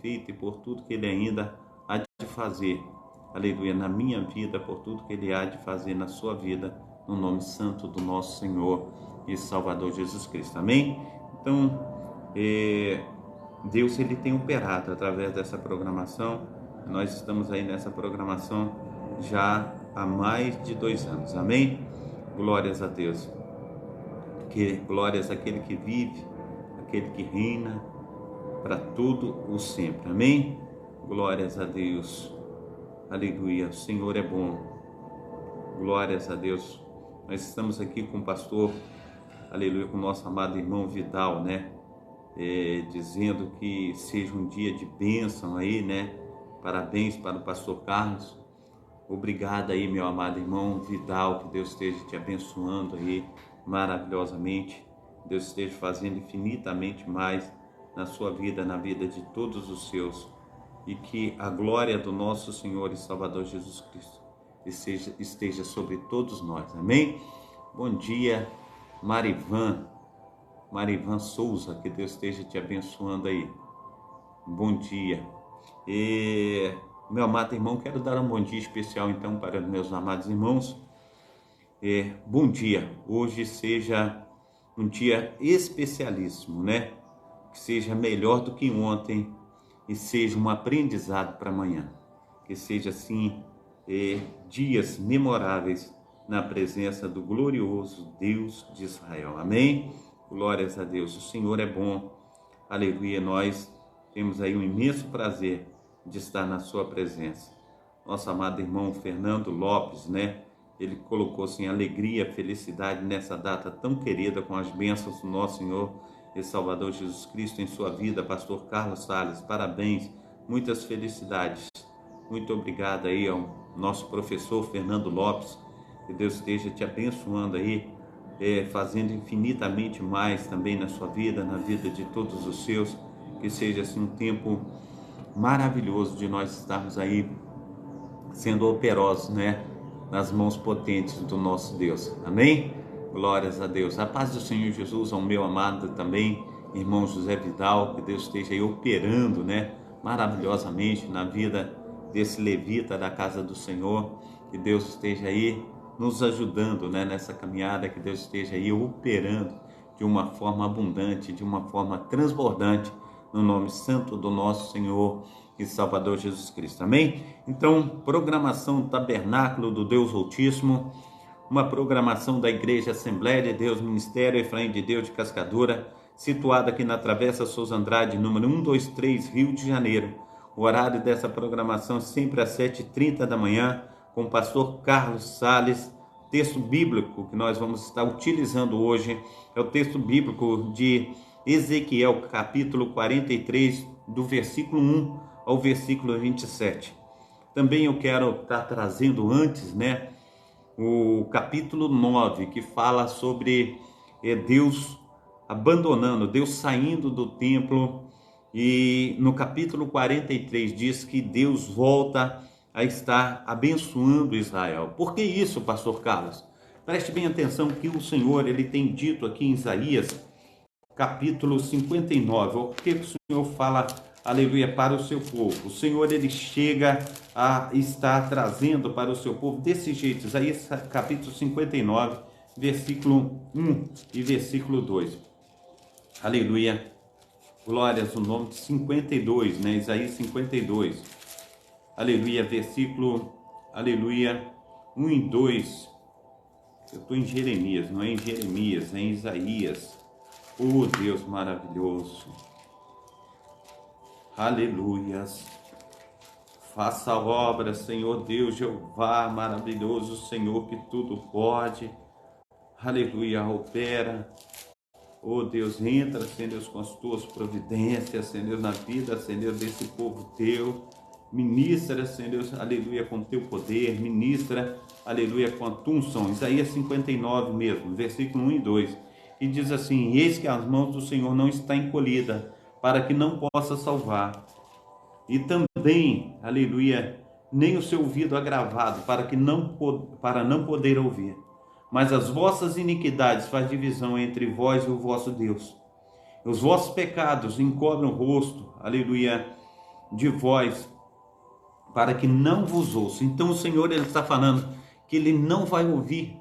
feito e por tudo que Ele ainda há de fazer, aleluia, na minha vida, por tudo que Ele há de fazer na sua vida, no nome santo do nosso Senhor e Salvador Jesus Cristo, amém? Então, Deus, Ele tem operado através dessa programação. Nós estamos aí nessa programação já há mais de 2 anos, amém? Glórias a Deus, que glórias àquele que vive, aquele que reina para tudo o sempre, amém? Glórias a Deus, aleluia, o Senhor é bom, glórias a Deus. Nós estamos aqui com o pastor, aleluia, com o nosso amado irmão Vidal, né? Dizendo que seja um dia de bênção aí, né? Parabéns para o pastor Carlos. Obrigado aí, meu amado irmão Vidal, que Deus esteja te abençoando aí maravilhosamente. Deus esteja fazendo infinitamente mais na sua vida, na vida de todos os seus. E que a glória do nosso Senhor e Salvador Jesus Cristo esteja sobre todos nós. Amém? Bom dia, Marivan Souza, que Deus esteja te abençoando aí. Bom dia. Meu amado irmão, quero dar um bom dia especial então para meus amados irmãos. Bom dia. Hoje seja um dia especialíssimo, né? Que seja melhor do que ontem e seja um aprendizado para amanhã. Que seja assim, dias memoráveis na presença do glorioso Deus de Israel. Amém? Glórias a Deus. O Senhor é bom. Aleluia. Nós temos aí um imenso prazer de estar na sua presença. Nosso amado irmão Fernando Lopes, né? Ele colocou assim alegria, felicidade nessa data tão querida, com as bênçãos do nosso Senhor e Salvador Jesus Cristo em sua vida. Pastor Carlos Salles, parabéns, muitas felicidades. Muito obrigado aí ao nosso professor Fernando Lopes. Que Deus esteja te abençoando aí, fazendo infinitamente mais também na sua vida, na vida de todos os seus. Que seja assim um tempo maravilhoso de nós estarmos aí sendo operosos, né, nas mãos potentes do nosso Deus. Amém? Glórias a Deus. A paz do Senhor Jesus ao meu amado também irmão José Vidal, que Deus esteja aí operando, né, maravilhosamente na vida desse levita da casa do Senhor. Que Deus esteja aí nos ajudando, né, nessa caminhada. Que Deus esteja aí operando de uma forma abundante, de uma forma transbordante, no nome santo do nosso Senhor e Salvador Jesus Cristo. Amém? Então, programação Tabernáculo do Deus Altíssimo, uma programação da Igreja Assembleia de Deus, Ministério Efraim de Deus de Cascadura, situada aqui na Travessa Souza Andrade, número 123, Rio de Janeiro. O horário dessa programação é sempre às 7h30 da manhã, com o pastor Carlos Salles. Texto bíblico que nós vamos estar utilizando hoje é o texto bíblico de Ezequiel, capítulo 43, do versículo 1 ao versículo 27. Também eu quero estar trazendo antes, né, o capítulo 9, que fala sobre Deus abandonando, Deus saindo do templo. E no capítulo 43 diz que Deus volta a estar abençoando Israel. Por que isso, pastor Carlos? Preste bem atenção que o Senhor, ele tem dito aqui em Isaías, capítulo 59, o que o Senhor fala, aleluia, para o seu povo. O Senhor, ele chega a estar trazendo para o seu povo desse jeito. Isaías capítulo 59, versículo 1 e versículo 2. Aleluia, glórias, o nome de 52, né? Isaías 52, aleluia, versículo, aleluia, 1 e 2. Eu estou em Jeremias, não é em Jeremias, é em Isaías. Oh, Deus maravilhoso, aleluias, faça a obra, Senhor Deus, Jeová maravilhoso, Senhor que tudo pode, aleluia, opera, oh Deus, entra, Senhor Deus, com as tuas providências, Senhor Deus, na vida, Senhor Deus, desse povo teu, ministra, Senhor Deus, aleluia, com teu poder, ministra, aleluia, com a tua unção. Isaías 59 mesmo, versículo 1 e 2. E diz assim: eis que as mãos do Senhor não está encolhida, para que não possa salvar. E também, aleluia, nem o seu ouvido agravado, para não poder ouvir. Mas as vossas iniquidades faz divisão entre vós e o vosso Deus. Os vossos pecados encobrem o rosto, aleluia, de voz, para que não vos ouça. Então o Senhor, Ele está falando que Ele não vai ouvir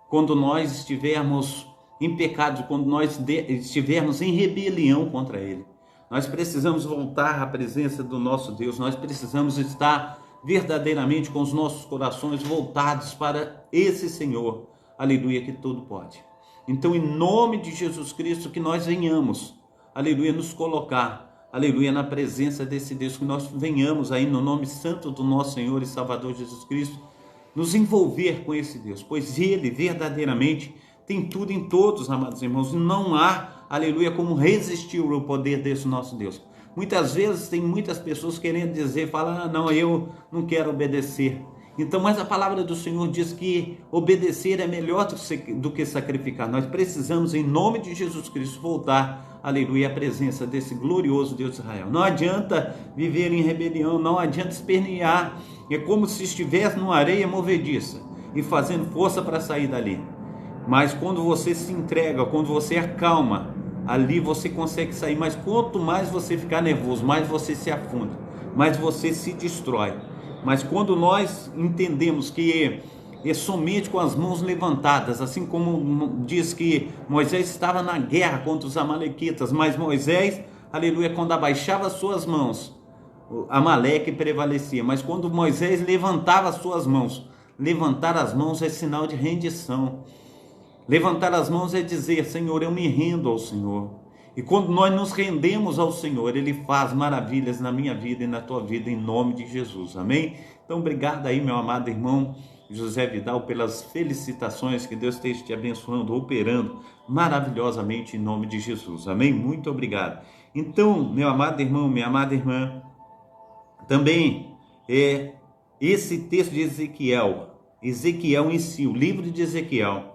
quando nós estivermos em pecado, quando nós estivermos em rebelião contra Ele. Nós precisamos voltar à presença do nosso Deus, nós precisamos estar verdadeiramente com os nossos corações voltados para esse Senhor, aleluia, que tudo pode. Então, em nome de Jesus Cristo, que nós venhamos, aleluia, nos colocar, aleluia, na presença desse Deus, que nós venhamos aí no nome santo do nosso Senhor e Salvador Jesus Cristo, nos envolver com esse Deus, pois Ele verdadeiramente tem tudo em todos, amados irmãos, e não há, aleluia, como resistir ao poder desse nosso Deus. Muitas vezes tem muitas pessoas querendo dizer, falar, não, eu não quero obedecer. Então, mas a palavra do Senhor diz que obedecer é melhor do que sacrificar. Nós precisamos, em nome de Jesus Cristo, voltar, aleluia, à presença desse glorioso Deus de Israel. Não adianta viver em rebelião, não adianta espernear. É como se estivesse numa areia movediça e fazendo força para sair dali. Mas quando você se entrega, quando você acalma, ali você consegue sair. Mas quanto mais você ficar nervoso, mais você se afunda, mais você se destrói. Mas quando nós entendemos que é somente com as mãos levantadas, assim como diz que Moisés estava na guerra contra os amalequitas, mas Moisés, aleluia, quando abaixava as suas mãos, Amaleque prevalecia. Mas quando Moisés levantava as suas mãos, levantar as mãos é sinal de rendição. Levantar as mãos é dizer, Senhor, eu me rendo ao Senhor. E quando nós nos rendemos ao Senhor, Ele faz maravilhas na minha vida e na tua vida, em nome de Jesus, amém? Então, obrigado aí, meu amado irmão José Vidal, pelas felicitações, que Deus esteja te abençoando, operando maravilhosamente em nome de Jesus, amém? Muito obrigado. Então, meu amado irmão, minha amada irmã, também esse texto de Ezequiel em si, o livro de Ezequiel,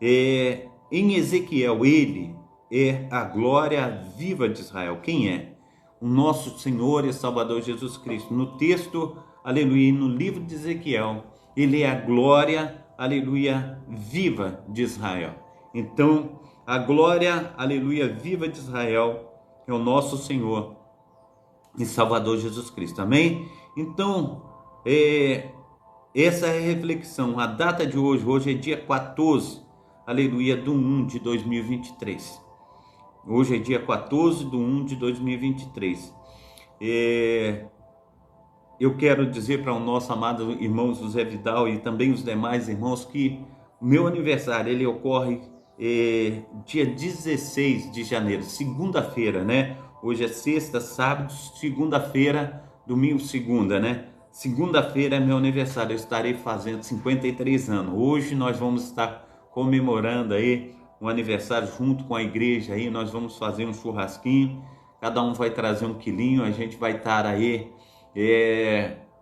em Ezequiel, ele é a glória viva de Israel. Quem é? O nosso Senhor e Salvador Jesus Cristo. No texto, aleluia, no livro de Ezequiel, ele é a glória, aleluia, viva de Israel. Então, a glória, aleluia, viva de Israel é o nosso Senhor e Salvador Jesus Cristo. Amém? Então, essa é a reflexão. A data de hoje é dia 14, aleluia, do 1 de 2023. Hoje é dia 14 de 1 de 2023. Eu quero dizer para o nosso amado irmão José Vidal e também os demais irmãos que o meu aniversário, ele ocorre dia 16 de janeiro, segunda-feira, né? Hoje é sexta, sábado, segunda-feira, domingo, segunda, né? Segunda-feira é meu aniversário, eu estarei fazendo 53 anos. Hoje nós vamos estar comemorando aí um aniversário junto com a igreja aí, nós vamos fazer um churrasquinho, cada um vai trazer um quilinho, a gente vai estar aí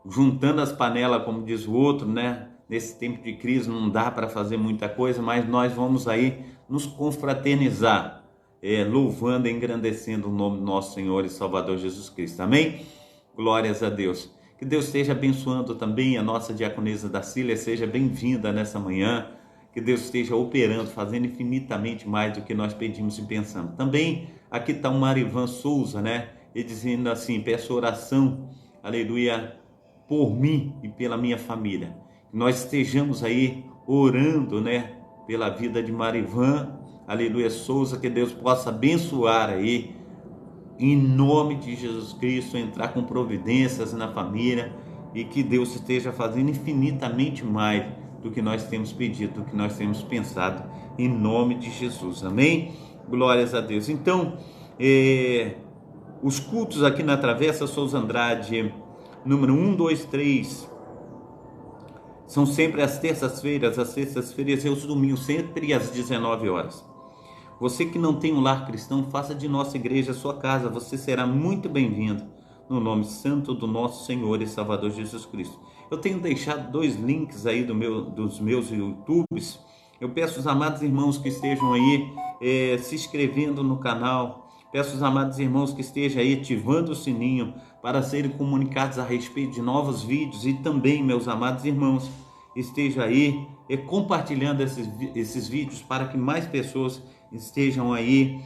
juntando as panelas, como diz o outro, né? Nesse tempo de crise não dá para fazer muita coisa, mas nós vamos aí nos confraternizar, louvando e engrandecendo o nome do nosso Senhor e Salvador Jesus Cristo, amém? Glórias a Deus. Que Deus esteja abençoando também a nossa diaconisa Dacília, seja bem-vinda nessa manhã. Que Deus esteja operando, fazendo infinitamente mais do que nós pedimos e pensamos. Também aqui está o Marivan Souza, né? E dizendo assim, peço oração, aleluia, por mim e pela minha família. Que nós estejamos aí orando, né? Pela vida de Marivan, aleluia, Souza, que Deus possa abençoar aí, em nome de Jesus Cristo, entrar com providências na família e que Deus esteja fazendo infinitamente mais do que nós temos pedido, do que nós temos pensado, em nome de Jesus, amém? Glórias a Deus. Então, os cultos aqui na Travessa Souza Andrade, número 123, são sempre às terças-feiras, e aos domingos, sempre às 19 horas. Você que não tem um lar cristão, faça de nossa igreja a sua casa, você será muito bem-vindo, no nome santo do nosso Senhor e Salvador Jesus Cristo. Eu tenho deixado 2 links aí dos meus YouTubes. Eu peço aos amados irmãos que estejam aí se inscrevendo no canal. Peço aos amados irmãos que estejam aí ativando o sininho para serem comunicados a respeito de novos vídeos. E também, meus amados irmãos, estejam aí compartilhando esses vídeos para que mais pessoas estejam aí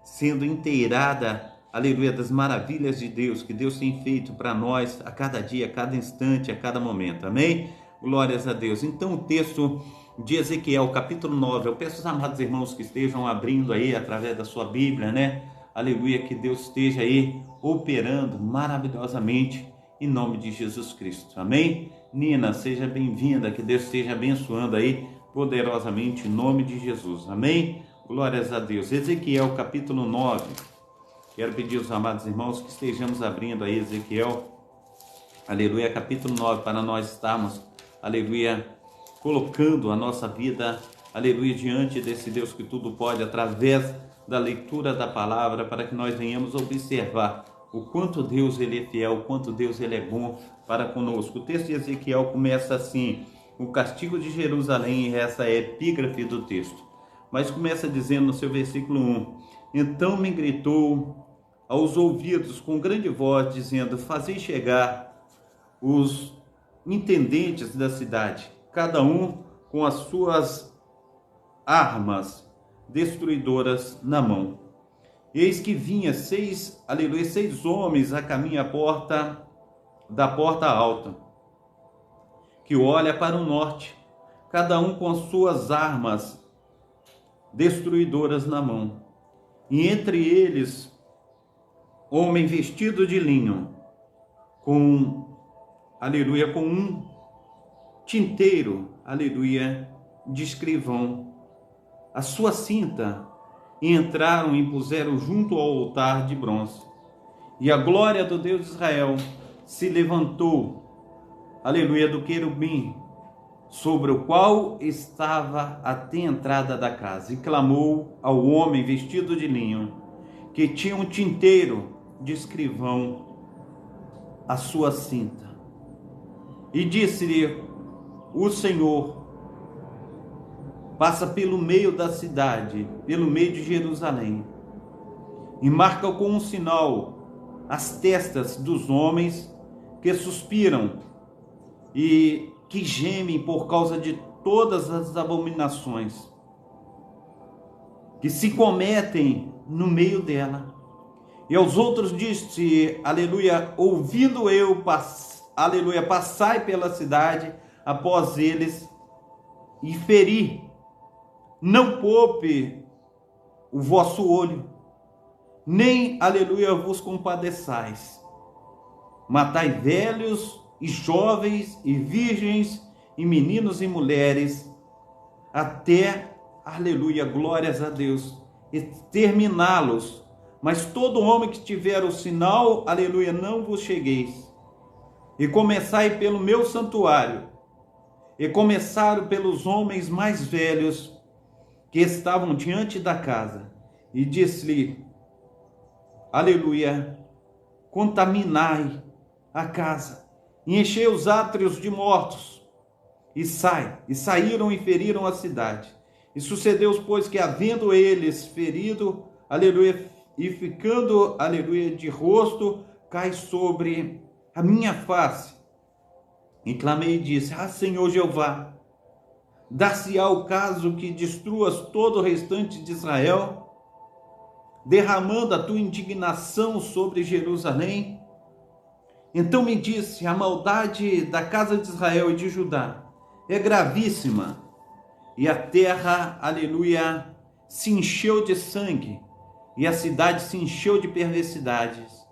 sendo inteiradas aleluia, das maravilhas de Deus, que Deus tem feito para nós a cada dia, a cada instante, a cada momento, amém? Glórias a Deus. Então o texto de Ezequiel, capítulo 9, eu peço aos amados irmãos que estejam abrindo aí através da sua Bíblia, né? Aleluia, que Deus esteja aí operando maravilhosamente em nome de Jesus Cristo, amém? Nina, seja bem-vinda, que Deus esteja abençoando aí poderosamente em nome de Jesus, amém? Glórias a Deus. Ezequiel capítulo 9, quero pedir aos amados irmãos que estejamos abrindo aí Ezequiel, aleluia, capítulo 9, para nós estarmos, aleluia, colocando a nossa vida, aleluia, diante desse Deus que tudo pode, através da leitura da palavra, para que nós venhamos observar o quanto Deus ele é fiel, o quanto Deus ele é bom para conosco. O texto de Ezequiel começa assim: o castigo de Jerusalém, essa é a epígrafe do texto, mas começa dizendo no seu versículo 1: então me gritou aos ouvidos com grande voz, dizendo: fazei chegar os intendentes da cidade, cada um com as suas armas destruidoras na mão. Eis que vinha seis homens a caminho da porta alta, que olha para o norte, cada um com as suas armas destruidoras na mão. E entre eles, homem vestido de linho, com um tinteiro, de escrivão, a sua cinta, e entraram e puseram junto ao altar de bronze. E a glória do Deus de Israel se levantou, do querubim, sobre o qual estava até a entrada da casa, e clamou ao homem vestido de linho, que tinha um tinteiro de escrivão, a sua cinta. E disse-lhe: o Senhor passa pelo meio da cidade, pelo meio de Jerusalém, e marca com um sinal as testas dos homens que suspiram e que gemem por causa de todas as abominações que se cometem no meio dela. E aos outros disse, ouvindo eu, passai pela cidade após eles e feri. Não poupe o vosso olho, nem, vos compadeçais. Matai velhos e jovens e virgens e meninos e mulheres, até, glórias a Deus, exterminá-los. Mas todo homem que tiver o sinal, não vos chegueis. E começai pelo meu santuário, e começaram pelos homens mais velhos, que estavam diante da casa, e disse-lhe, contaminai a casa, e enchei os átrios de mortos, e saíram e feriram a cidade. E sucedeu, pois, que havendo eles ferido, e ficando, de rosto, cai sobre a minha face. E clamei e disse, Senhor Jeová, dar-se-á o caso que destruas todo o restante de Israel, derramando a tua indignação sobre Jerusalém? Então me disse, a maldade da casa de Israel e de Judá é gravíssima, e a terra, se encheu de sangue, e a cidade se encheu de perversidades.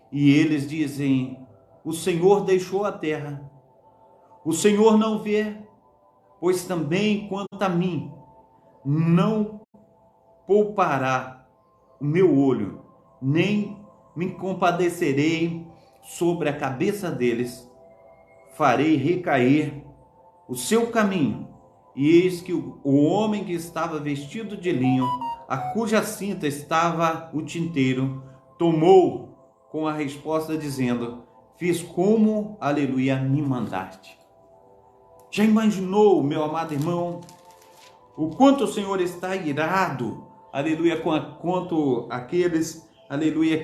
E eles dizem, o Senhor deixou a terra, o Senhor não vê, pois também quanto a mim, não poupará o meu olho, nem me compadecerei sobre a cabeça deles, farei recair o seu caminho. E eis que o homem que estava vestido de linho, a cuja cinta estava o tinteiro, tomou com a resposta dizendo, fiz como, me mandaste. Já imaginou, meu amado irmão, o quanto o Senhor está irado, quanto aqueles,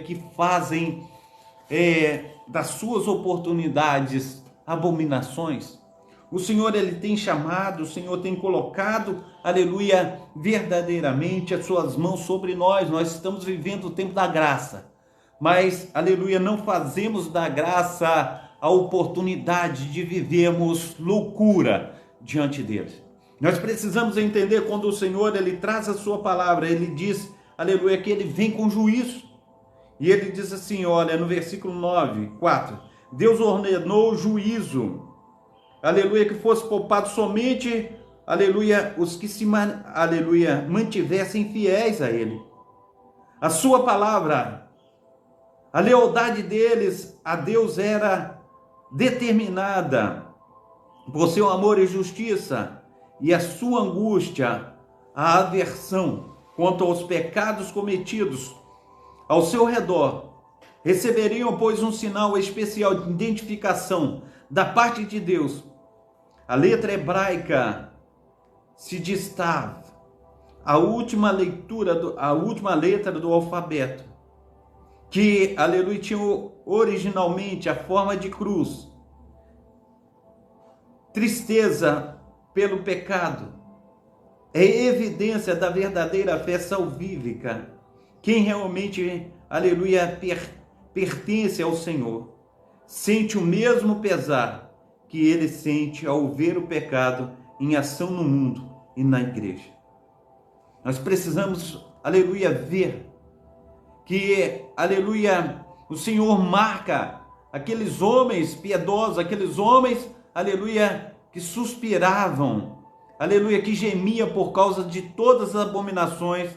que fazem das suas oportunidades abominações? O Senhor, Ele tem chamado, o Senhor tem colocado, verdadeiramente as suas mãos sobre nós. Nós estamos vivendo o tempo da graça. mas, aleluia, não fazemos da graça a oportunidade de vivermos loucura diante dele. Nós precisamos entender quando o Senhor, ele traz a sua palavra, ele diz, aleluia, que ele vem com juízo. E ele diz assim, olha, no versículo 9, 4, Deus ordenou o juízo, aleluia, que fosse poupado somente, aleluia, os que aleluia, mantivessem fiéis a ele. A sua palavra, a lealdade deles a Deus era determinada por seu amor e justiça, e a sua angústia, a aversão quanto aos pecados cometidos ao seu redor, receberiam, pois, um sinal especial de identificação da parte de Deus. A letra hebraica se destava, a última letra do alfabeto, que, aleluia, tinha originalmente a forma de cruz, tristeza pelo pecado, é evidência da verdadeira fé salvífica. Quem realmente, aleluia, pertence ao Senhor, sente o mesmo pesar que ele sente ao ver o pecado em ação no mundo e na igreja. Nós precisamos, aleluia, ver que, aleluia, o Senhor marca aqueles homens piedosos, aqueles homens, aleluia, que suspiravam, aleluia, que gemia por causa de todas as abominações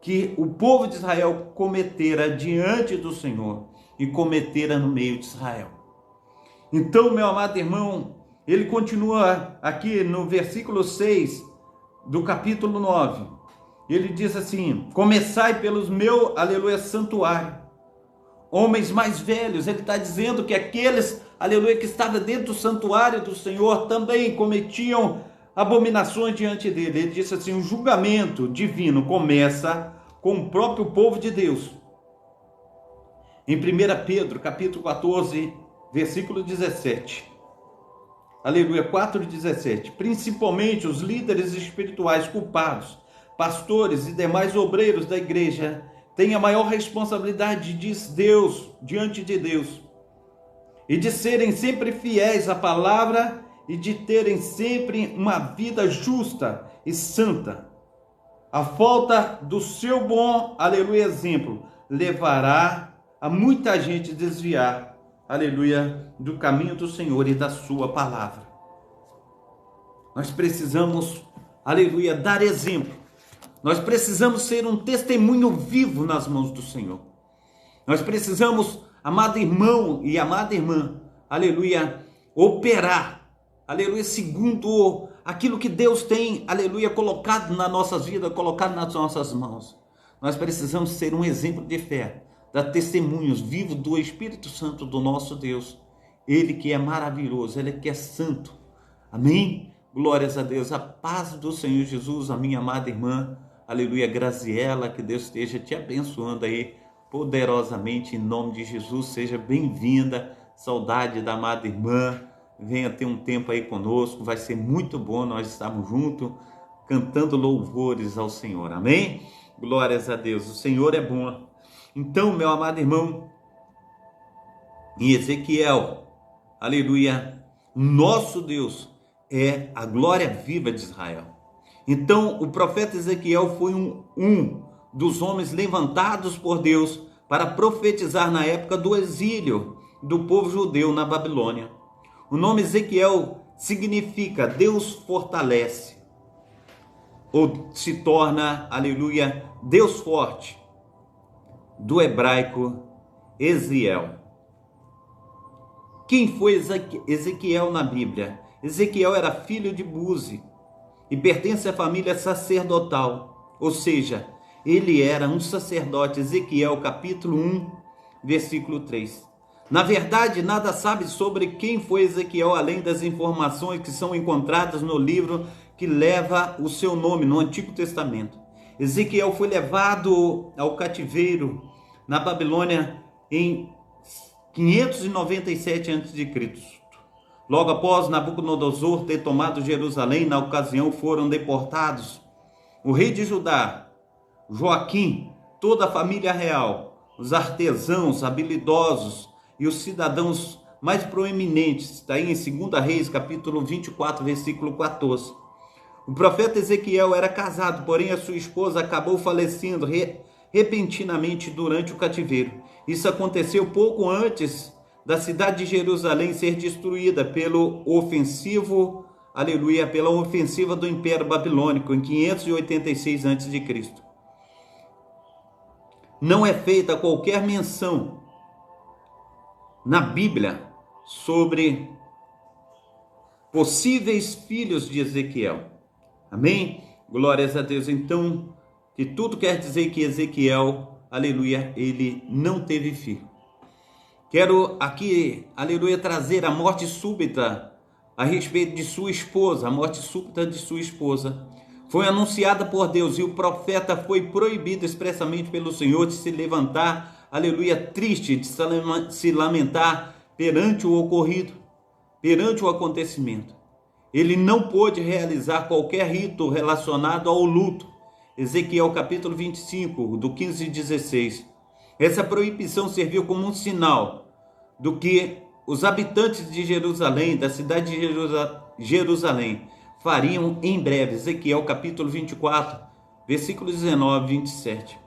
que o povo de Israel cometera diante do Senhor e cometera no meio de Israel. Então, meu amado irmão, ele continua aqui no versículo 6 do capítulo 9. Ele diz assim, começai pelos meus, aleluia, santuário. Homens mais velhos, ele está dizendo que aqueles, aleluia, que estavam dentro do santuário do Senhor também cometiam abominações diante dele. Ele disse assim, o julgamento divino começa com o próprio povo de Deus. Em 1 Pedro, capítulo 14, versículo 17. Aleluia, 4,17. Principalmente os líderes espirituais culpados, pastores e demais obreiros da igreja, têm a maior responsabilidade, diz Deus, diante de Deus, e de serem sempre fiéis à palavra e de terem sempre uma vida justa e santa. A falta do seu bom, aleluia, exemplo, levará a muita gente desviar, aleluia, do caminho do Senhor e da sua palavra. Nós precisamos, aleluia, dar exemplo. Nós precisamos ser um testemunho vivo nas mãos do Senhor. Nós precisamos, amado irmão e amada irmã, aleluia, operar, aleluia, segundo aquilo que Deus tem, aleluia, colocado nas nossas vidas, colocado nas nossas mãos. Nós precisamos ser um exemplo de fé, dar testemunhos vivos do Espírito Santo do nosso Deus. Ele que é maravilhoso, Ele que é santo. Amém? Glórias a Deus. A paz do Senhor Jesus, a minha amada irmã, aleluia, Graziela, que Deus esteja te abençoando aí poderosamente em nome de Jesus. Seja bem-vinda, saudade da amada irmã. Venha ter um tempo aí conosco, vai ser muito bom nós estarmos juntos, cantando louvores ao Senhor, amém? Glórias a Deus, o Senhor é bom. Então, meu amado irmão, em Ezequiel, aleluia, nosso Deus é a glória viva de Israel. Então, o profeta Ezequiel foi um dos homens levantados por Deus para profetizar na época do exílio do povo judeu na Babilônia. O nome Ezequiel significa Deus fortalece, ou se torna, aleluia, Deus forte, do hebraico Eziel. Quem foi Ezequiel na Bíblia? Ezequiel era filho de Buzi e pertence à família sacerdotal, ou seja, ele era um sacerdote. Ezequiel capítulo 1, versículo 3. Na verdade, nada sabe sobre quem foi Ezequiel, além das informações que são encontradas no livro que leva o seu nome, no Antigo Testamento. Ezequiel foi levado ao cativeiro na Babilônia em 597 a.C. Logo após Nabucodonosor ter tomado Jerusalém, na ocasião foram deportados o rei de Judá, Joaquim, toda a família real, os artesãos habilidosos e os cidadãos mais proeminentes. Está aí em 2 Reis, capítulo 24, versículo 14. O profeta Ezequiel era casado, porém a sua esposa acabou falecendo repentinamente durante o cativeiro. Isso aconteceu pouco antes da cidade de Jerusalém ser destruída pela ofensiva do Império Babilônico em 586 a.C. Não é feita qualquer menção na Bíblia sobre possíveis filhos de Ezequiel. Amém? Glórias a Deus. Então, que tudo quer dizer que Ezequiel, aleluia, ele não teve filho. Quero aqui, aleluia, trazer a morte súbita a respeito de sua esposa. A morte súbita de sua esposa foi anunciada por Deus e o profeta foi proibido expressamente pelo Senhor de se levantar, aleluia, triste, de se lamentar perante o ocorrido, perante o acontecimento. Ele não pôde realizar qualquer rito relacionado ao luto. Ezequiel capítulo 25, do 15 e 16. Essa proibição serviu como um sinal do que os habitantes de Jerusalém, da cidade de Jerusalém, fariam em breve. Ezequiel capítulo 24, versículos 19 e 27.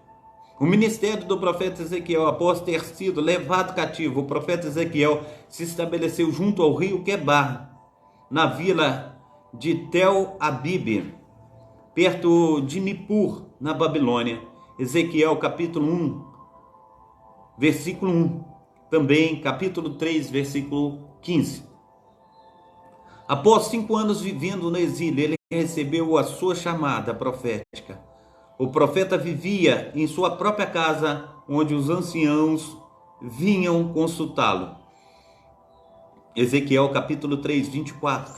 O ministério do profeta Ezequiel, após ter sido levado cativo, o profeta Ezequiel se estabeleceu junto ao rio Quebar, na vila de Tel Abib, perto de Nippur, na Babilônia. Ezequiel capítulo 1, versículo 1. Também capítulo 3, versículo 15. Após 5 anos vivendo no exílio, ele recebeu a sua chamada profética. O profeta vivia em sua própria casa, onde os anciãos vinham consultá-lo. Ezequiel capítulo 3, 24,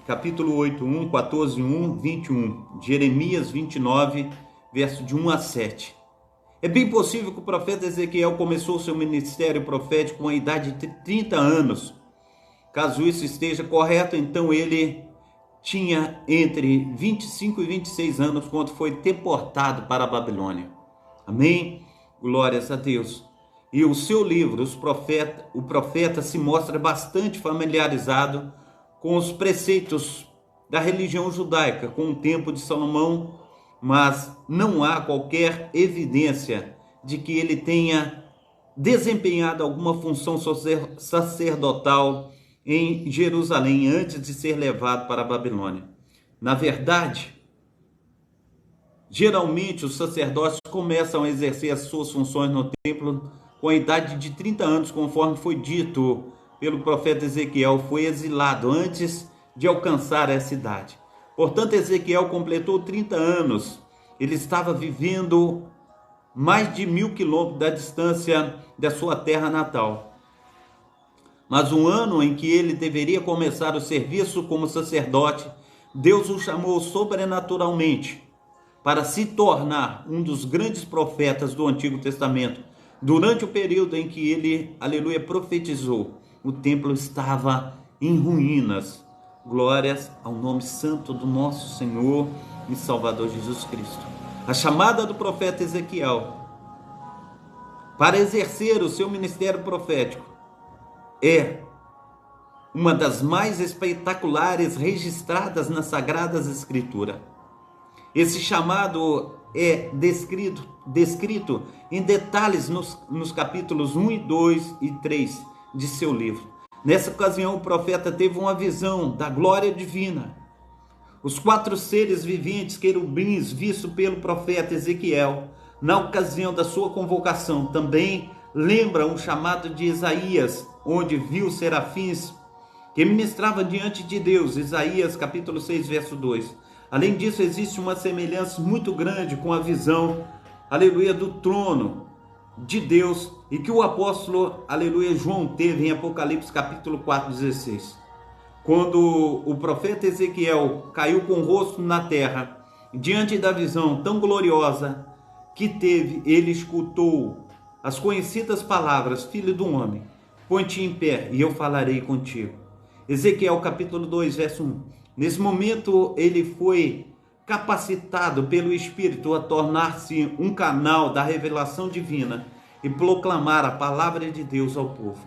capítulo 8, 1, 14, 1, 21. Jeremias 29, verso de 1 a 7. É bem possível que o profeta Ezequiel começou seu ministério profético com a idade de 30 anos. Caso isso esteja correto, então ele tinha entre 25 e 26 anos quando foi deportado para a Babilônia. Amém? Glórias a Deus. E o seu livro, o profeta se mostra bastante familiarizado com os preceitos da religião judaica, com o tempo de Salomão, mas não há qualquer evidência de que ele tenha desempenhado alguma função sacerdotal em Jerusalém antes de ser levado para a Babilônia. Na verdade, geralmente os sacerdotes começam a exercer as suas funções no templo com a idade de 30 anos, conforme foi dito pelo profeta Ezequiel, foi exilado antes de alcançar essa idade. Portanto, Ezequiel completou 30 anos. Ele estava vivendo mais de 1.000 quilômetros da distância da sua terra natal. Mas o ano em que ele deveria começar o serviço como sacerdote, Deus o chamou sobrenaturalmente para se tornar um dos grandes profetas do Antigo Testamento. Durante o período em que ele, aleluia, profetizou, o templo estava em ruínas. Glórias ao nome santo do nosso Senhor e Salvador Jesus Cristo. A chamada do profeta Ezequiel para exercer o seu ministério profético é uma das mais espetaculares registradas nas Sagradas Escrituras. Esse chamado é descrito em detalhes nos capítulos 1 e 2 e 3 de seu livro. Nessa ocasião, o profeta teve uma visão da glória divina. Os 4 seres viventes querubins vistos pelo profeta Ezequiel na ocasião da sua convocação também lembram o chamado de Isaías, onde viu serafins que ministravam diante de Deus. Isaías capítulo 6, verso 2. Além disso, existe uma semelhança muito grande com a visão, aleluia, do trono de Deus e que o apóstolo, aleluia, João teve em Apocalipse capítulo 4, 16. Quando o profeta Ezequiel caiu com o rosto na terra, diante da visão tão gloriosa que teve, ele escutou as conhecidas palavras: Filho do homem, põe-te em pé e eu falarei contigo. Ezequiel capítulo 2, verso 1. Nesse momento, ele foi capacitado pelo Espírito a tornar-se um canal da revelação divina e proclamar a palavra de Deus ao povo.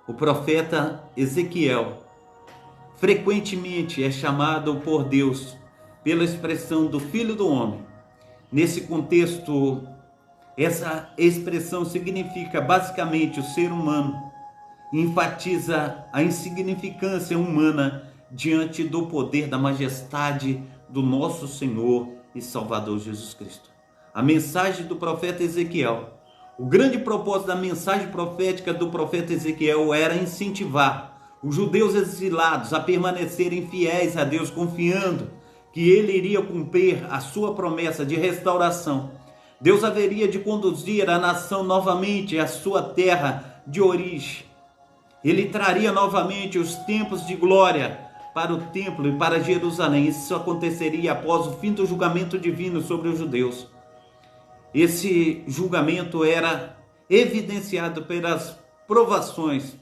O profeta Ezequiel frequentemente é chamado por Deus pela expressão do Filho do Homem. Nesse contexto, essa expressão significa basicamente o ser humano, enfatiza a insignificância humana diante do poder da majestade do nosso Senhor e Salvador Jesus Cristo. A mensagem do profeta Ezequiel, o grande propósito da mensagem profética do profeta Ezequiel era incentivar os judeus exilados a permanecerem fiéis a Deus, confiando que ele iria cumprir a sua promessa de restauração. Deus haveria de conduzir a nação novamente à sua terra de origem. Ele traria novamente os tempos de glória para o templo e para Jerusalém. Isso aconteceria após o fim do julgamento divino sobre os judeus. Esse julgamento era evidenciado pelas provações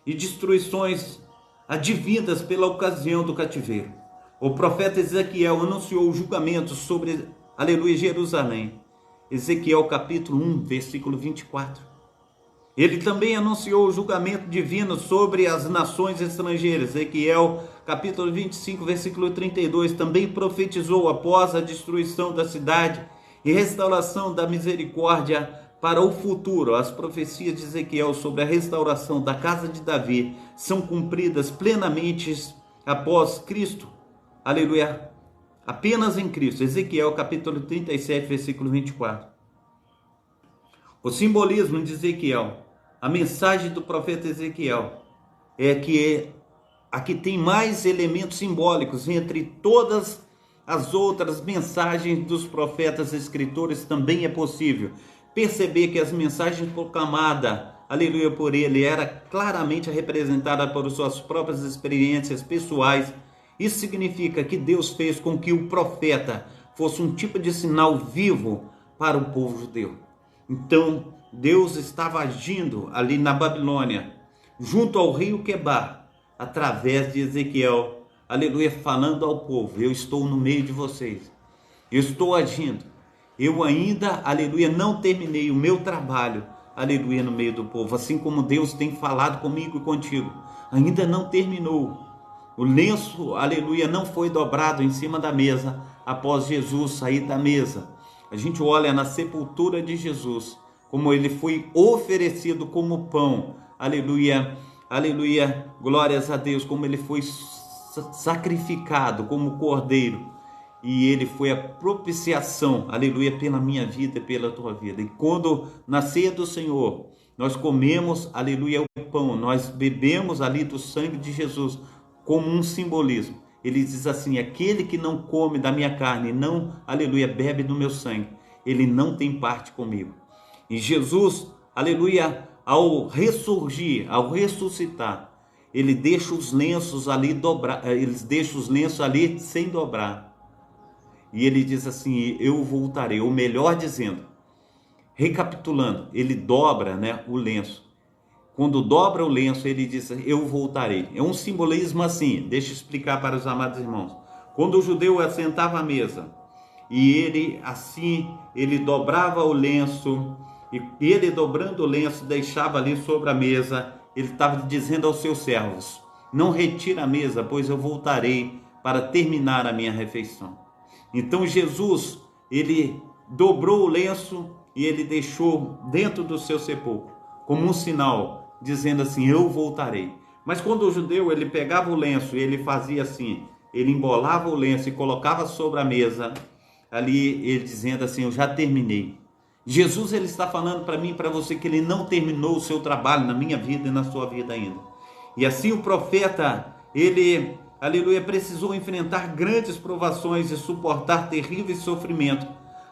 e destruições advindas pela ocasião do cativeiro. O profeta Ezequiel anunciou o julgamento sobre, aleluia, Jerusalém. Ezequiel capítulo 1, versículo 24. Ele também anunciou o julgamento divino sobre as nações estrangeiras. Ezequiel capítulo 25, versículo 32. Também profetizou após a destruição da cidade e restauração da misericórdia para o futuro. As profecias de Ezequiel sobre a restauração da casa de Davi são cumpridas plenamente após Cristo. Aleluia. Apenas em Cristo. Ezequiel capítulo 37, versículo 24. O simbolismo de Ezequiel, a mensagem do profeta Ezequiel, é que aqui tem mais elementos simbólicos entre todas as outras mensagens dos profetas e escritores. Também é possível perceber que as mensagens proclamadas, aleluia, por ele, era claramente representada por suas próprias experiências pessoais. Isso significa que Deus fez com que o profeta fosse um tipo de sinal vivo para o povo judeu. Então, Deus estava agindo ali na Babilônia, junto ao rio Quebar, através de Ezequiel, aleluia, falando ao povo: eu estou no meio de vocês, eu estou agindo, eu ainda, aleluia, não terminei o meu trabalho, aleluia, no meio do povo, assim como Deus tem falado comigo e contigo, ainda não terminou. O lenço, aleluia, não foi dobrado em cima da mesa após Jesus sair da mesa. A gente olha na sepultura de Jesus, como ele foi oferecido como pão, aleluia, aleluia, glórias a Deus, como ele foi sacrificado como cordeiro, e ele foi a propiciação, aleluia, pela minha vida e pela tua vida. E quando na ceia do Senhor, nós comemos, aleluia, o pão, nós bebemos ali do sangue de Jesus, como um simbolismo. Ele diz assim: aquele que não come da minha carne, não, aleluia, bebe do meu sangue, ele não tem parte comigo. E Jesus, aleluia, ao ressurgir, ao ressuscitar, ele deixa os lenços ali sem dobrar. E ele diz assim: eu voltarei, ou melhor dizendo, recapitulando, ele dobra, o lenço. Quando dobra o lenço, ele diz: eu voltarei. É um simbolismo assim, deixa eu explicar para os amados irmãos. Quando o judeu assentava à mesa, e ele dobrava o lenço, e ele dobrando o lenço, deixava ali sobre a mesa, ele estava dizendo aos seus servos: não retira a mesa, pois eu voltarei para terminar a minha refeição. Então Jesus, ele dobrou o lenço e ele deixou dentro do seu sepulcro, como um sinal, dizendo assim: eu voltarei. Mas quando o judeu, ele pegava o lenço e ele fazia assim, ele embolava o lenço e colocava sobre a mesa, ali ele dizendo assim: eu já terminei. Jesus, ele está falando para mim e para você que ele não terminou o seu trabalho na minha vida e na sua vida ainda. E assim o profeta, ele, aleluia, precisou enfrentar grandes provações e suportar terríveis sofrimentos,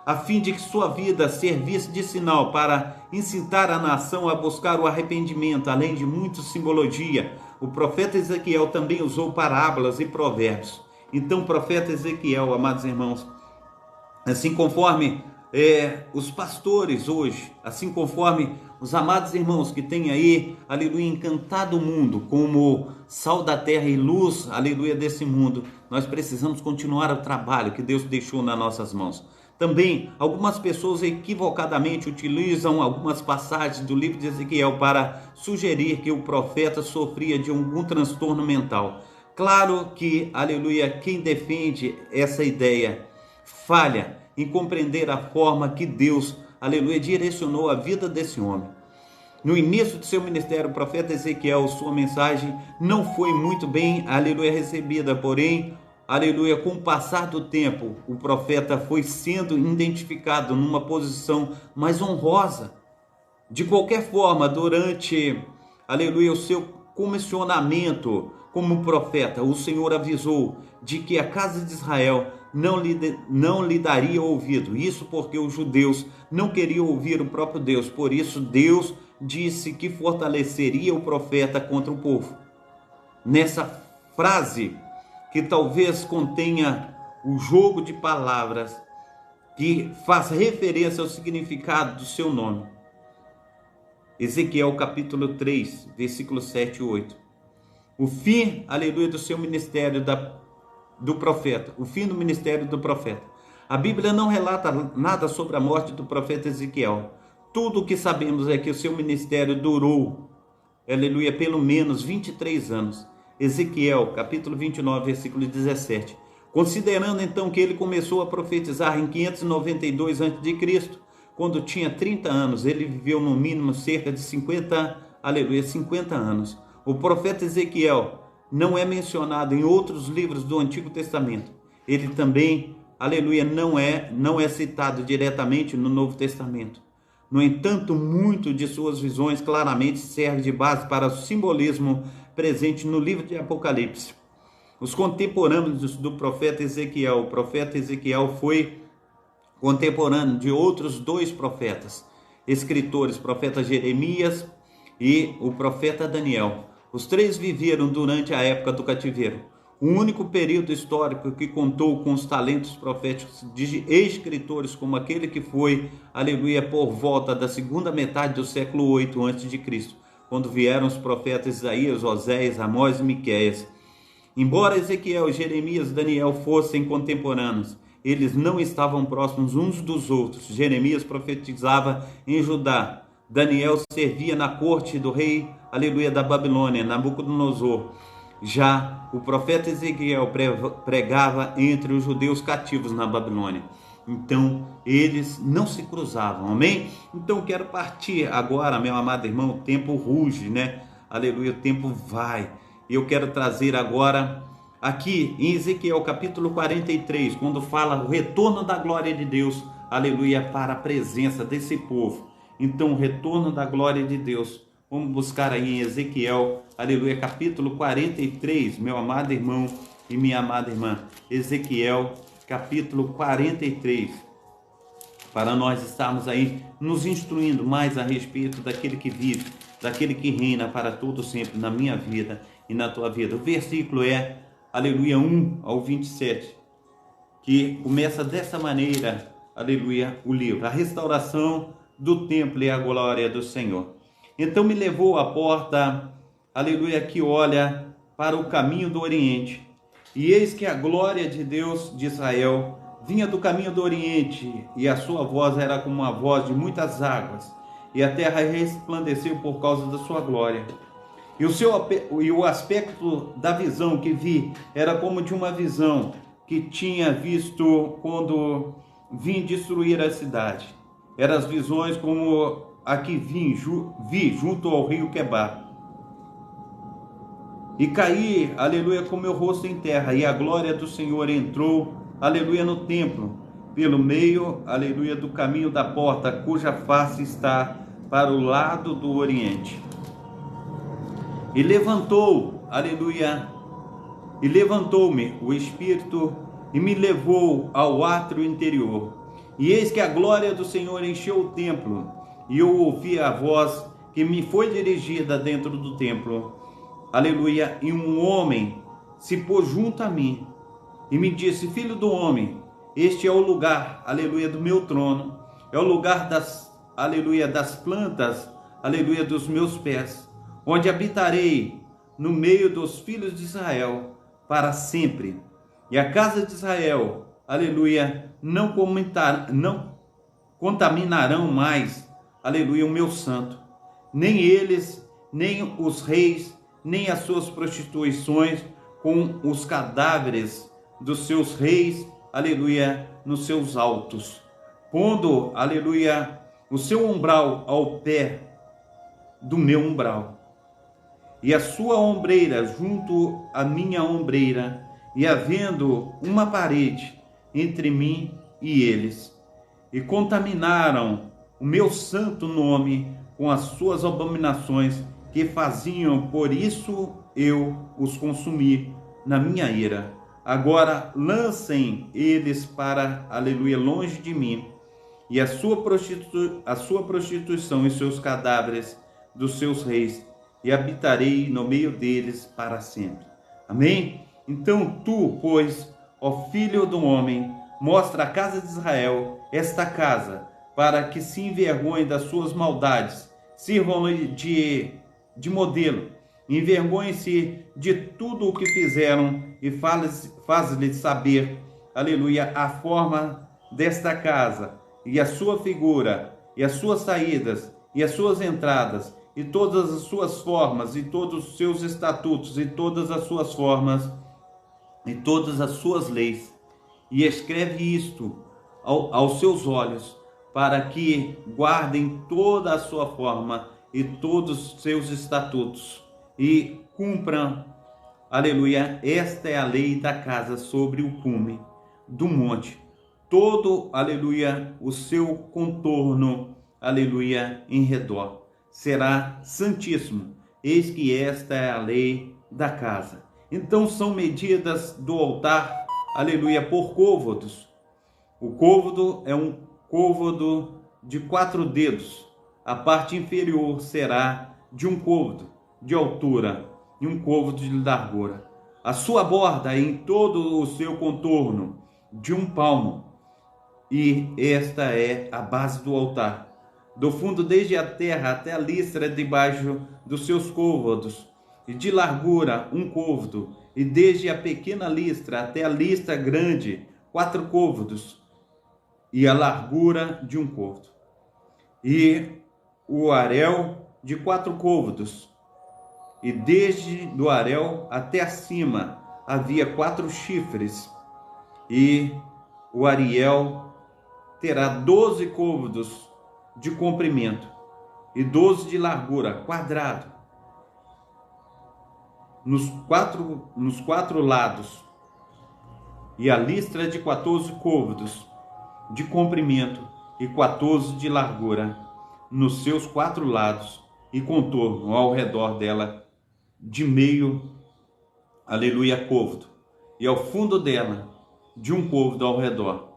a fim de que sua vida servisse de sinal para incitar a nação a buscar o arrependimento, além de muita simbologia. O profeta Ezequiel também usou parábolas e provérbios. Então, o profeta Ezequiel, amados irmãos, assim conforme os pastores hoje, assim conforme os amados irmãos que têm aí, aleluia, encantado o mundo como sal da terra e luz, aleluia, desse mundo, nós precisamos continuar o trabalho que Deus deixou nas nossas mãos. Também algumas pessoas equivocadamente utilizam algumas passagens do livro de Ezequiel para sugerir que o profeta sofria de algum transtorno mental. Claro que, aleluia, quem defende essa ideia falha em compreender a forma que Deus, aleluia, direcionou a vida desse homem. No início de seu ministério, o profeta Ezequiel, sua mensagem não foi muito bem, aleluia, recebida, porém, aleluia, com o passar do tempo, o profeta foi sendo identificado numa posição mais honrosa. De qualquer forma, durante, aleluia, o seu comissionamento como profeta, o Senhor avisou de que a casa de Israel não lhe daria ouvido. Isso porque os judeus não queriam ouvir o próprio Deus. Por isso, Deus disse que fortaleceria o profeta contra o povo. Nessa frase, que talvez contenha o jogo de palavras que faz referência ao significado do seu nome. Ezequiel capítulo 3, versículos 7 e 8. O fim, aleluia, do seu ministério do profeta. O fim do ministério do profeta. A Bíblia não relata nada sobre a morte do profeta Ezequiel. Tudo o que sabemos é que o seu ministério durou, aleluia, pelo menos 23 anos. Ezequiel, capítulo 29, versículo 17. Considerando então que ele começou a profetizar em 592 a.C., quando tinha 30 anos, ele viveu no mínimo cerca de 50 anos. O profeta Ezequiel não é mencionado em outros livros do Antigo Testamento. Ele também, aleluia, não é citado diretamente no Novo Testamento. No entanto, muito de suas visões claramente serve de base para o simbolismo presente no livro de Apocalipse. Os contemporâneos do profeta Ezequiel, o profeta Ezequiel foi contemporâneo de outros dois profetas, escritores, profeta Jeremias e o profeta Daniel. Os três viveram durante a época do cativeiro, o único período histórico que contou com os talentos proféticos de escritores como aquele que foi, aleluia, por volta da segunda metade do século 8 a.C., quando vieram os profetas Isaías, Oséias, Amós e Miqueias. Embora Ezequiel, Jeremias e Daniel fossem contemporâneos, eles não estavam próximos uns dos outros. Jeremias profetizava em Judá. Daniel servia na corte do rei, aleluia, da Babilônia, Nabucodonosor. Já o profeta Ezequiel pregava entre os judeus cativos na Babilônia. Então, eles não se cruzavam, amém? Então, quero partir agora, meu amado irmão, o tempo ruge, né? Aleluia, o tempo vai. Eu quero trazer agora, aqui em Ezequiel capítulo 43, quando fala o retorno da glória de Deus, aleluia, para a presença desse povo. Então, o retorno da glória de Deus. Vamos buscar aí em Ezequiel, aleluia, capítulo 43, meu amado irmão e minha amada irmã. Ezequiel, capítulo 43, para nós estarmos aí nos instruindo mais a respeito daquele que vive, daquele que reina para todo sempre na minha vida e na tua vida. O versículo é, aleluia, 1 ao 27, que começa dessa maneira, aleluia, o livro. A restauração do templo e a glória do Senhor. Então me levou à porta, aleluia, que olha para o caminho do Oriente. E eis que a glória de Deus de Israel vinha do caminho do Oriente, e a sua voz era como a voz de muitas águas, e a terra resplandeceu por causa da sua glória. E o aspecto da visão que vi era como de uma visão que tinha visto quando vim destruir a cidade. Eram as visões como a que vi junto ao rio Quebar. E caí, aleluia, com meu rosto em terra, e a glória do Senhor entrou, aleluia, no templo, pelo meio, aleluia, do caminho da porta, cuja face está para o lado do Oriente. E levantou, aleluia, e levantou-me o Espírito e me levou ao átrio interior. E eis que a glória do Senhor encheu o templo, e eu ouvi a voz que me foi dirigida dentro do templo. Aleluia, e um homem se pôs junto a mim e me disse: filho do homem, este é o lugar, aleluia, do meu trono, é o lugar aleluia, das plantas, aleluia, dos meus pés, onde habitarei no meio dos filhos de Israel para sempre. E a casa de Israel, aleluia, não contaminarão mais, aleluia, o meu santo. Nem eles, nem os reis, nem as suas prostituições com os cadáveres dos seus reis, aleluia, nos seus altos, pondo, aleluia, o seu umbral ao pé do meu umbral, e a sua ombreira junto à minha ombreira, e havendo uma parede entre mim e eles, e contaminaram o meu santo nome com as suas abominações que faziam, por isso eu os consumi na minha ira. Agora lancem eles para, aleluia, longe de mim, e a sua prostituição e seus cadáveres dos seus reis, e habitarei no meio deles para sempre. Amém? Então tu, pois, ó filho do homem, mostra à casa de Israel esta casa, para que se envergonhe das suas maldades, sirvam-lhe de modelo, envergonhe-se de tudo o que fizeram, e faz-lhe saber, aleluia, a forma desta casa, e a sua figura, e as suas saídas, e as suas entradas, e todas as suas formas, e todos os seus estatutos, e todas as suas formas, e todas as suas leis, e escreve isto aos seus olhos, para que guardem toda a sua forma e todos os seus estatutos, e cumpram, aleluia, esta é a lei da casa sobre o cume do monte, todo, aleluia, o seu contorno, aleluia, em redor, será santíssimo. Eis que esta é a lei da casa. Então são medidas do altar, aleluia, por côvados. O côvado é um côvado de 4 dedos. A parte inferior será de um côvado de altura e um côvado de largura. A sua borda em todo o seu contorno de 1 palmo. E esta é a base do altar. Do fundo desde a terra até a listra debaixo dos seus côvados, e de largura 1 côvado, e desde a pequena listra até a listra grande 4 côvados, e a largura de 1 côvado. E o aréu de 4 côvados, e desde do aréu até acima havia 4 chifres, e o ariel terá 12 côvados de comprimento e 12 de largura, quadrado, nos quatro lados, e a listra de 14 côvados de comprimento e 14 de largura nos seus 4 lados, e contorno ao redor dela de meio, aleluia, côvado, e ao fundo dela de 1 côvado ao redor.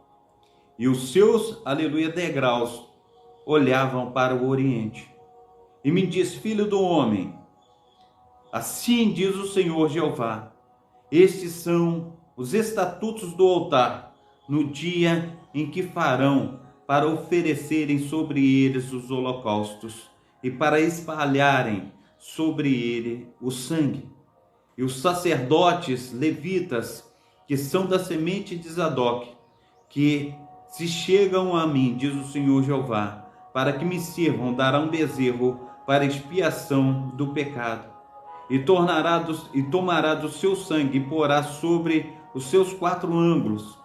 E os seus, aleluia, degraus olhavam para o oriente. E me diz: filho do homem, assim diz o Senhor Jeová, estes são os estatutos do altar, no dia em que farão para oferecerem sobre eles os holocaustos, e para espalharem sobre ele o sangue. E os sacerdotes levitas, que são da semente de Zadoc, que se chegam a mim, diz o Senhor Jeová, para que me sirvam, dará um bezerro para expiação do pecado, e tomará do seu sangue, e porá sobre os seus 4 ângulos,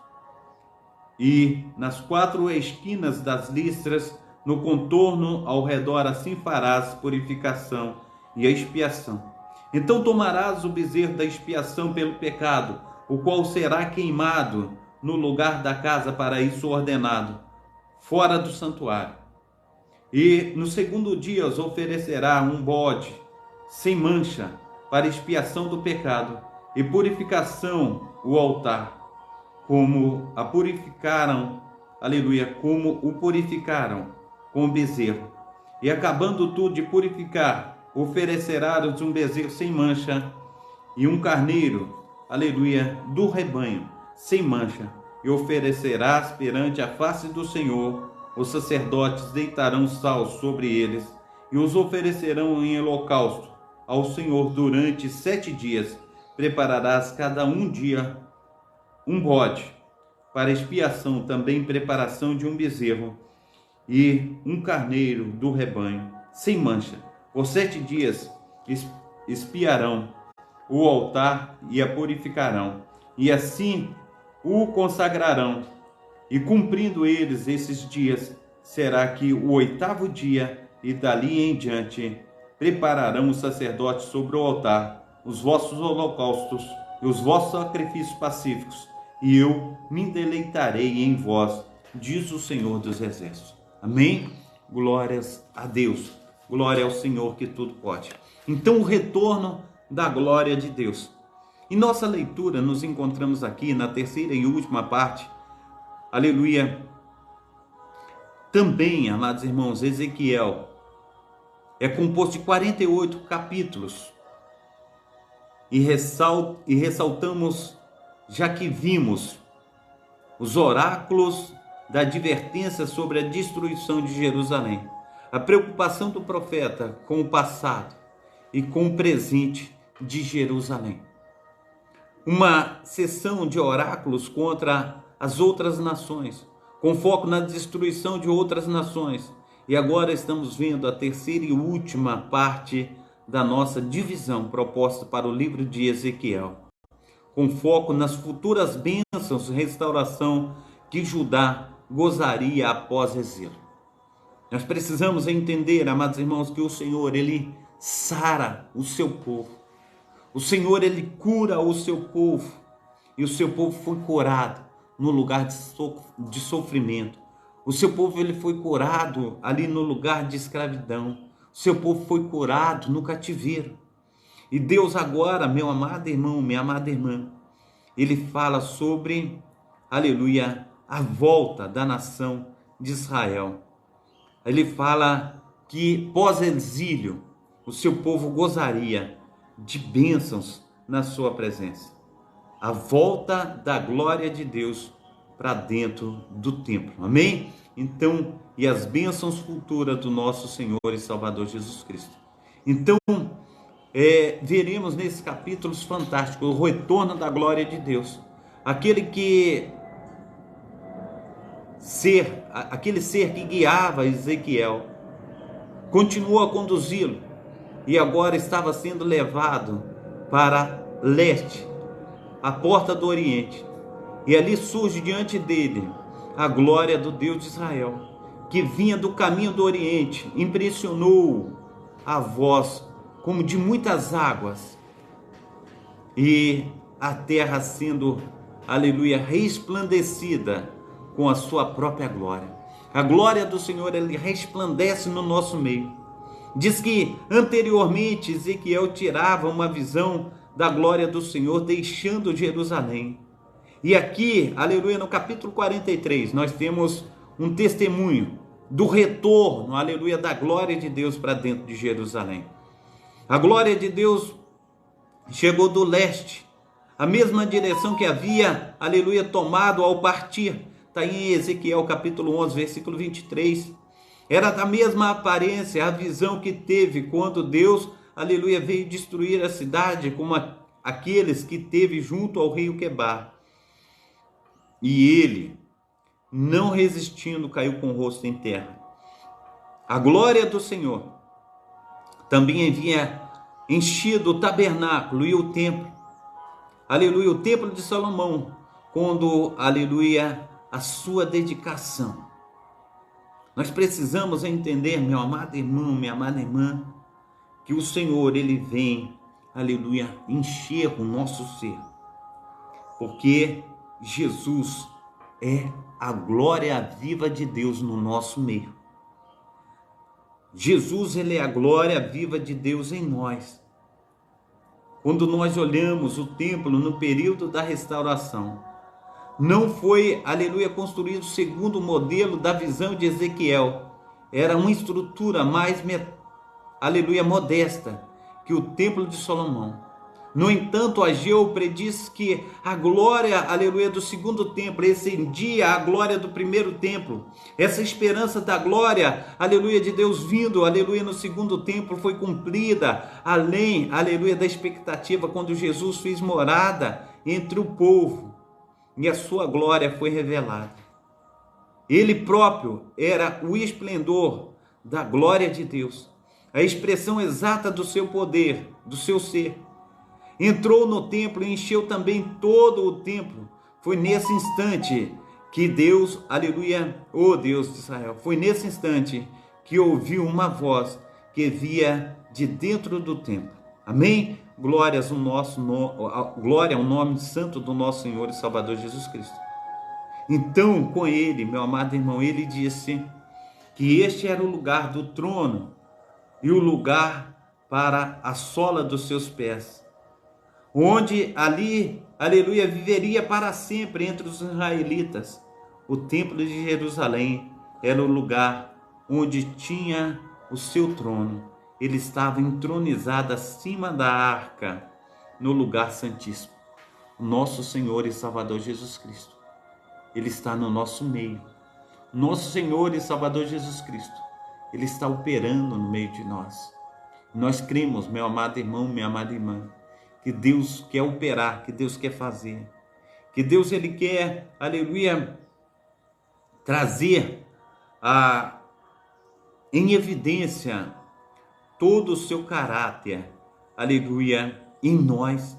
e nas 4 esquinas das listras, no contorno ao redor, assim farás purificação e a expiação. Então tomarás o bezerro da expiação pelo pecado, o qual será queimado no lugar da casa, para isso ordenado, fora do santuário. E no segundo dia os oferecerá um bode sem mancha para expiação do pecado e purificação o altar, como a purificaram, aleluia, como o purificaram com o bezerro. E acabando tu de purificar, oferecerás um bezerro sem mancha e um carneiro, aleluia, do rebanho sem mancha, e oferecerás perante a face do Senhor. Os sacerdotes deitarão sal sobre eles e os oferecerão em holocausto ao Senhor durante 7 dias. Prepararás cada dia um bode para expiação também preparação de um bezerro e um carneiro do rebanho, sem mancha. Por 7 dias expiarão o altar e a purificarão, e assim o consagrarão. E cumprindo eles esses dias, será que o 8º dia, e dali em diante, prepararão os sacerdotes sobre o altar os vossos holocaustos e os vossos sacrifícios pacíficos, e eu me deleitarei em vós, diz o Senhor dos Exércitos. Amém? Glórias a Deus. Glória ao Senhor que tudo pode. Então, o retorno da glória de Deus. Em nossa leitura, nos encontramos aqui na terceira e última parte. Aleluia. Também, amados irmãos, Ezequiel é composto de 48 capítulos. E ressaltamos, já que vimos os oráculos da advertência sobre a destruição de Jerusalém, a preocupação do profeta com o passado e com o presente de Jerusalém. Uma sessão de oráculos contra as outras nações, com foco na destruição de outras nações. E agora estamos vendo a terceira e última parte da nossa divisão proposta para o livro de Ezequiel, com foco nas futuras bênçãos e restauração que Judá gozaria após exílio. Nós precisamos entender, amados irmãos, que o Senhor, Ele sara o seu povo. O Senhor, Ele cura o seu povo. E o seu povo foi curado no lugar de sofrimento. O seu povo, ele foi curado ali no lugar de escravidão. O seu povo foi curado no cativeiro. E Deus agora, meu amado irmão, minha amada irmã, Ele fala sobre, aleluia, a volta da nação de Israel. Ele fala que pós-exílio o seu povo gozaria de bênçãos na sua presença. A volta da glória de Deus para dentro do templo. Amém? Então, e as bênçãos futuras do nosso Senhor e Salvador Jesus Cristo. Então, veremos nesses capítulos fantásticos o retorno da glória de Deus. Aquele ser que guiava Ezequiel continuou a conduzi-lo e agora estava sendo levado para leste, a porta do Oriente. E ali surge diante dele a glória do Deus de Israel, que vinha do caminho do Oriente, impressionou a voz como de muitas águas, e a terra sendo, aleluia, resplandecida com a sua própria glória. A glória do Senhor, ele resplandece no nosso meio. Diz que anteriormente Ezequiel tirava uma visão da glória do Senhor, deixando Jerusalém. E aqui, aleluia, no capítulo 43, nós temos um testemunho do retorno, aleluia, da glória de Deus para dentro de Jerusalém. A glória de Deus chegou do leste, a mesma direção que havia, aleluia, tomado ao partir. Está em Ezequiel capítulo 11, versículo 23. Era da mesma aparência a visão que teve quando Deus, aleluia, veio destruir a cidade, como aqueles que teve junto ao rio Quebar. E ele, não resistindo, caiu com o rosto em terra. A glória do Senhor também havia enchido o tabernáculo e o templo. Aleluia, o templo de Salomão, quando, aleluia, a sua dedicação. Nós precisamos entender, meu amado irmão, minha amada irmã, que o Senhor, ele vem, aleluia, encher o nosso ser. Porque Jesus é a glória viva de Deus no nosso meio. Jesus, ele é a glória viva de Deus em nós. Quando nós olhamos o templo no período da restauração, não foi, aleluia, construído segundo o modelo da visão de Ezequiel. Era uma estrutura mais, aleluia, modesta que o templo de Salomão. No entanto, Ageu prediz que a glória, aleluia, do segundo templo excedia a glória do primeiro templo. Essa esperança da glória, aleluia, de Deus vindo, aleluia, no segundo templo foi cumprida, além, aleluia, da expectativa quando Jesus fez morada entre o povo. e a sua glória foi revelada. Ele próprio era o esplendor da glória de Deus, a expressão exata do seu poder, do seu ser. Entrou no templo e encheu também todo o templo. Foi nesse instante que Deus, aleluia, oh Deus de Israel, foi nesse instante que ouviu uma voz que via de dentro do templo. Amém? Glória ao nome santo do nosso Senhor e Salvador Jesus Cristo. Então, com ele, meu amado irmão, ele disse que este era o lugar do trono e o lugar para a sola dos seus pés, onde ali, aleluia, viveria para sempre entre os israelitas. O templo de Jerusalém era o lugar onde tinha o seu trono. Ele estava entronizado acima da arca, no lugar santíssimo. Nosso Senhor e Salvador Jesus Cristo, Ele está no nosso meio. Nosso Senhor e Salvador Jesus Cristo, Ele está operando no meio de nós. Nós cremos, meu amado irmão, minha amada irmã, que Deus quer operar, que Deus quer fazer, que Deus Ele quer, aleluia, trazer em evidência todo o seu caráter, aleluia, em nós.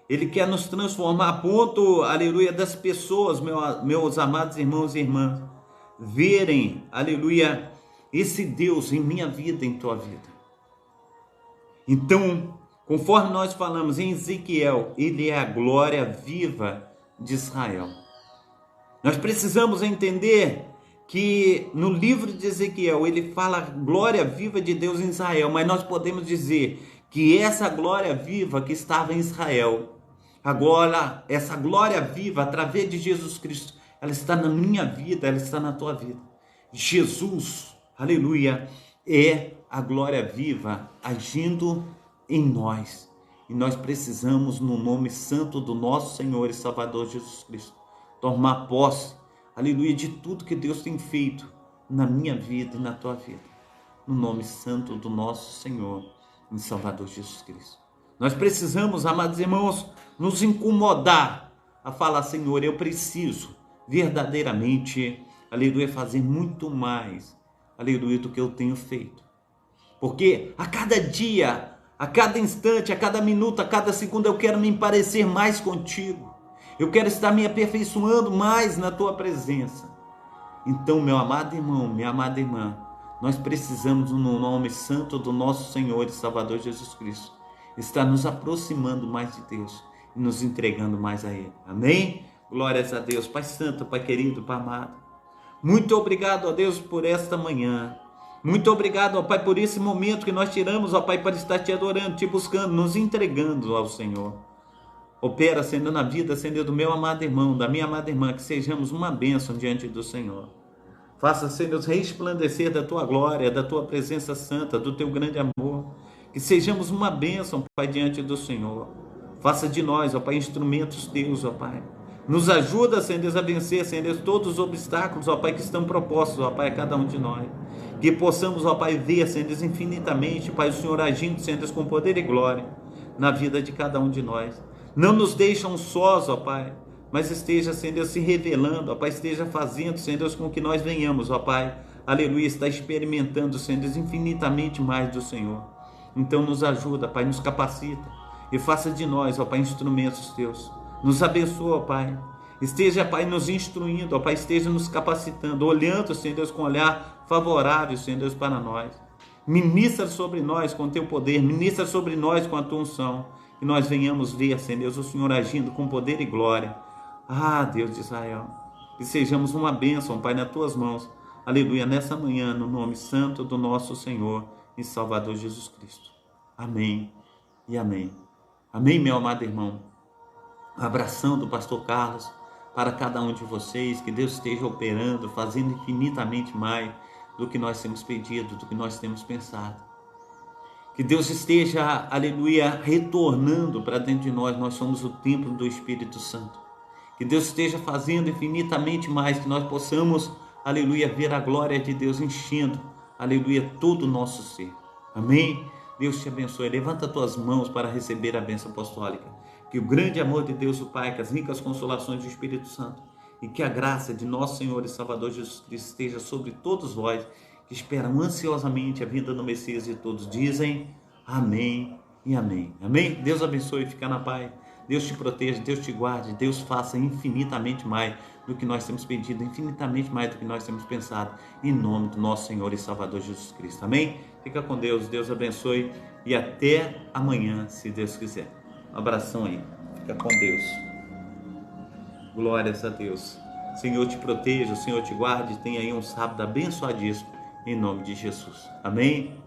Ele quer nos transformar a ponto, aleluia, das pessoas, meus amados irmãos e irmãs, verem, aleluia, esse Deus em minha vida, em tua vida. Então, conforme nós falamos em Ezequiel, ele é a glória viva de Israel. Nós precisamos entender que no livro de Ezequiel ele fala a glória viva de Deus em Israel, mas nós podemos dizer que essa glória viva que estava em Israel, agora essa glória viva através de Jesus Cristo, ela está na minha vida, ela está na tua vida. Jesus, aleluia, é a glória viva agindo em nós. E nós precisamos, no nome santo do nosso Senhor e Salvador Jesus Cristo, tomar posse, aleluia, de tudo que Deus tem feito na minha vida e na tua vida. No nome santo do nosso Senhor e Salvador Jesus Cristo. Nós precisamos, amados irmãos, nos incomodar a falar: Senhor, eu preciso verdadeiramente, aleluia, fazer muito mais, aleluia, do que eu tenho feito. Porque a cada dia, a cada instante, a cada minuto, a cada segundo, eu quero me parecer mais contigo. Eu quero estar me aperfeiçoando mais na tua presença. Então, meu amado irmão, minha amada irmã, nós precisamos, no nome santo do nosso Senhor e Salvador Jesus Cristo, estar nos aproximando mais de Deus e nos entregando mais a Ele. Amém? Glórias a Deus. Pai Santo, Pai querido, Pai amado, muito obrigado, ó Deus, por esta manhã. Muito obrigado, ó Pai, por esse momento que nós tiramos, ó Pai, para estar te adorando, te buscando, nos entregando ao Senhor. Opera, Senhor, na vida, Senhor, do meu amado irmão, da minha amada irmã, que sejamos uma bênção diante do Senhor. Faça, Senhor, resplandecer da tua glória, da tua presença santa, do teu grande amor. Que sejamos uma bênção, Pai, diante do Senhor. Faça de nós, ó Pai, instrumentos teus, ó Pai. Nos ajuda, Senhor, a vencer, Senhor, todos os obstáculos, ó Pai, que estão propostos, ó Pai, a cada um de nós. Que possamos, ó Pai, ver, Senhor, infinitamente, Pai, o Senhor agindo, Senhor, com poder e glória na vida de cada um de nós. Não nos deixam sós, ó Pai, mas esteja, Senhor, se revelando, ó Pai, esteja fazendo, Senhor, com que nós venhamos, ó Pai, aleluia, está experimentando, Senhor, infinitamente mais do Senhor. Então nos ajuda, Pai, nos capacita e faça de nós, ó Pai, instrumentos teus. Nos abençoa, ó Pai. Esteja, Pai, nos instruindo, ó Pai, esteja nos capacitando, olhando, Senhor Deus, com um olhar favorável, Senhor Deus, para nós. Ministra sobre nós com teu poder, ministra sobre nós com a tua unção, que nós venhamos ver, Senhor Deus, o Senhor agindo com poder e glória. Ah, Deus de Israel, que sejamos uma bênção, Pai, nas tuas mãos. Aleluia, nessa manhã, no nome santo do nosso Senhor e Salvador Jesus Cristo. Amém e amém. Amém, meu amado irmão. Abração do pastor Carlos para cada um de vocês. Que Deus esteja operando, fazendo infinitamente mais do que nós temos pedido, do que nós temos pensado. Que Deus esteja, aleluia, retornando para dentro de nós. Nós somos o templo do Espírito Santo. Que Deus esteja fazendo infinitamente mais, que nós possamos, aleluia, ver a glória de Deus enchendo, aleluia, todo o nosso ser. Amém? Deus te abençoe. Levanta tuas mãos para receber a bênção apostólica. Que o grande amor de Deus o Pai, que as ricas consolações do Espírito Santo e que a graça de nosso Senhor e Salvador Jesus Cristo esteja sobre todos vós que esperam ansiosamente a vinda do Messias, e todos dizem amém e amém. Amém? Deus abençoe, fica na paz. Deus te proteja, Deus te guarde, Deus faça infinitamente mais do que nós temos pedido, infinitamente mais do que nós temos pensado, em nome do nosso Senhor e Salvador Jesus Cristo. Amém? Fica com Deus, Deus abençoe e até amanhã, se Deus quiser. Um abração aí, fica com Deus. Glórias a Deus. Senhor te proteja, o Senhor te guarde, tenha aí um sábado abençoadíssimo, em nome de Jesus. Amém?